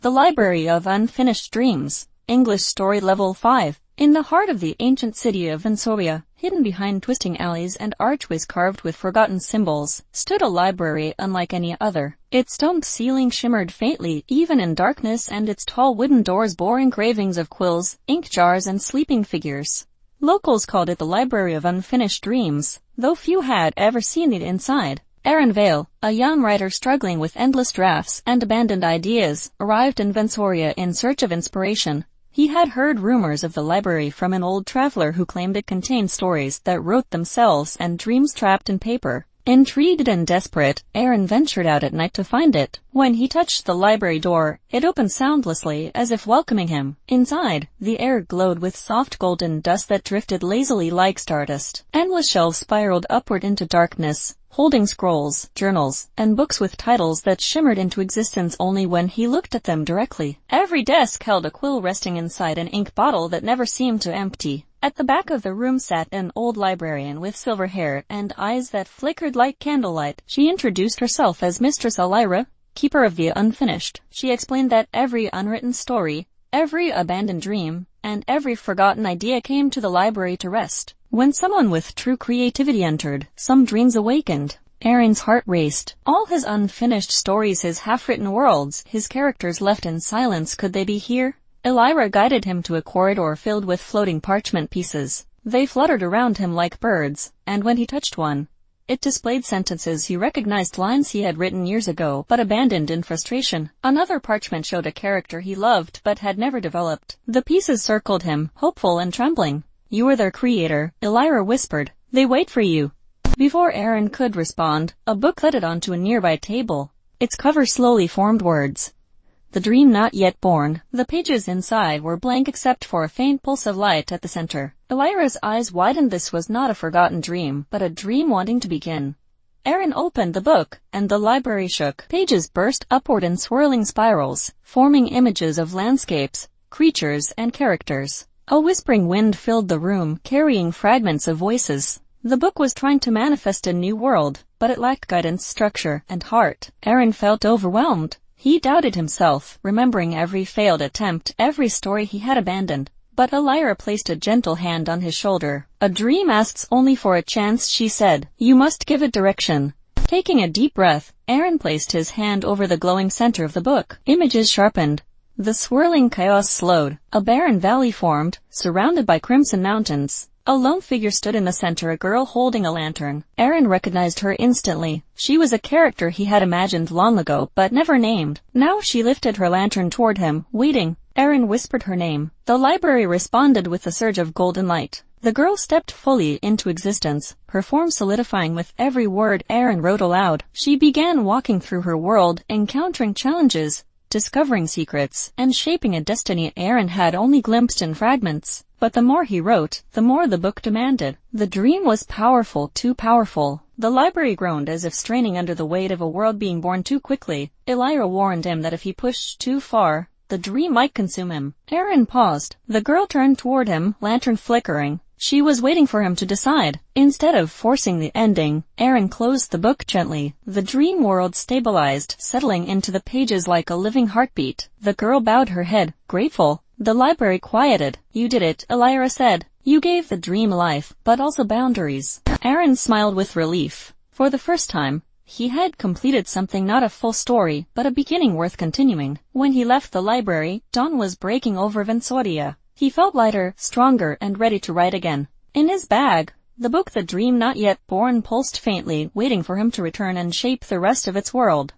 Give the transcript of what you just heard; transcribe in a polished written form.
The Library of Unfinished Dreams. English Story Level 5. In the heart of the ancient city of Vansovia, hidden behind twisting alleys and archways carved with forgotten symbols, stood a library unlike any other. Its domed ceiling shimmered faintly even in darkness, and its tall wooden doors bore engravings of quills, ink jars, and sleeping figures. Locals called it the Library of Unfinished Dreams, though few had ever seen it inside. Aaron Vale, a young writer struggling with endless drafts and abandoned ideas, arrived in Vansovia in search of inspiration. He had heard rumors of the library from an old traveler who claimed it contained stories that wrote themselves and dreams trapped in paper. Intrigued and desperate, Aaron ventured out at night to find it. When he touched the library door, it opened soundlessly as if welcoming him. Inside, the air glowed with soft golden dust that drifted lazily like stardust. Endless shelves spiraled upward into darkness, holding scrolls, journals, and books with titles that shimmered into existence only when he looked at them directly. Every desk held a quill resting inside an ink bottle that never seemed to empty. At the back of the room sat an old librarian with silver hair and eyes that flickered like candlelight. She introduced herself as Mistress Elira, keeper of the unfinished. She explained that every unwritten story, every abandoned dream, and every forgotten idea came to the library to rest. When someone with true creativity entered, some dreams awakened. Aaron's heart raced. All his unfinished stories, his half-written worlds, his characters left in silence, could they be here? Elira guided him to a corridor filled with floating parchment pieces. They fluttered around him like birds, and when he touched one, it displayed sentences he recognized, lines he had written years ago but abandoned in frustration. Another parchment showed a character he loved but had never developed. The pieces circled him, hopeful and trembling. "You are their creator," Elira whispered. "They wait for you." Before Aaron could respond, a book thudded onto a nearby table. Its cover slowly formed words. "The Dream Not Yet Born." The pages inside were blank except for a faint pulse of light at the center. Elira's eyes widened. This was not a forgotten dream, but a dream wanting to begin. Aaron opened the book, and the library shook. Pages burst upward in swirling spirals, forming images of landscapes, creatures, and characters. A whispering wind filled the room, carrying fragments of voices. The book was trying to manifest a new world, but it lacked guidance, structure, and heart. Aaron felt overwhelmed. He doubted himself, remembering every failed attempt, every story he had abandoned. But Elira placed a gentle hand on his shoulder. "A dream asks only for a chance," she said. "You must give it direction." Taking a deep breath, Aaron placed his hand over the glowing center of the book. Images sharpened. The swirling chaos slowed. A barren valley formed, surrounded by crimson mountains. A lone figure stood in the center, a girl holding a lantern. Aaron recognized her instantly. She was a character he had imagined long ago, but never named. Now she lifted her lantern toward him, waiting. Aaron whispered her name. The library responded with a surge of golden light. The girl stepped fully into existence, her form solidifying with every word Aaron wrote aloud. She began walking through her world, encountering challenges, discovering secrets, and shaping a destiny Aaron had only glimpsed in fragments. But the more he wrote, the more the book demanded. The dream was powerful, too powerful. The library groaned as if straining under the weight of a world being born too quickly. Elira warned him that if he pushed too far, the dream might consume him. Aaron paused. The girl turned toward him, lantern flickering. She was waiting for him to decide. Instead of forcing the ending, Aaron closed the book gently. The dream world stabilized, settling into the pages like a living heartbeat. The girl bowed her head, grateful. The library quieted. "You did it," Elira said. "You gave the dream life, but also boundaries." Aaron smiled with relief. For the first time, he had completed something, not a full story, but a beginning worth continuing. When he left the library, dawn was breaking over Vansovia. He felt lighter, stronger, and ready to write again. In his bag, the book The Dream Not Yet Born pulsed faintly, waiting for him to return and shape the rest of its world.